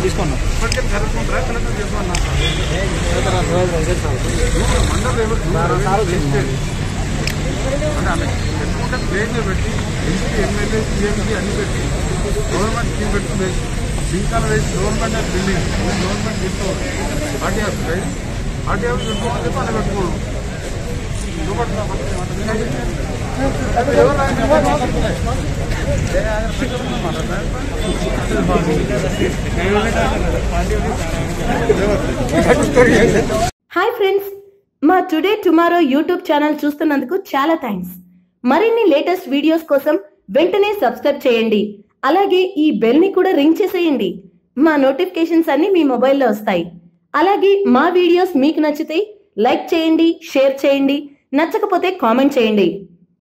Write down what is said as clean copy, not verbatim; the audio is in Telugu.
తీసుకున్నా పెట్టి ఎంపీ ఎమ్మెల్యే సీఎంకి అన్ని పెట్టి గవర్నమెంట్ స్కీమ్ పెట్టుకుని సింకాల వేసి గవర్నమెంట్ బిల్డింగ్ గవర్నమెంట్ తీసుకోవాలి ఆర్టీ ఆఫీస్ పెట్టుకోవాలి పని పెట్టుకోవడం హాయ్ ఫ్రెండ్స్, మా టుడే టుమారో యూట్యూబ్ ఛానల్ చూస్తున్నందుకు చాలా థ్యాంక్స్. మరిన్ని లేటెస్ట్ వీడియోస్ కోసం వెంటనే సబ్స్క్రైబ్ చేయండి. అలాగే ఈ బెల్ ని కూడా రింగ్ చేసేయండి. మా నోటిఫికేషన్స్ అన్ని మీ మొబైల్లో వస్తాయి. అలాగే మా వీడియోస్ మీకు నచ్చితే లైక్ చేయండి, షేర్ చేయండి, నచ్చకపోతే కామెంట్ చేయండి.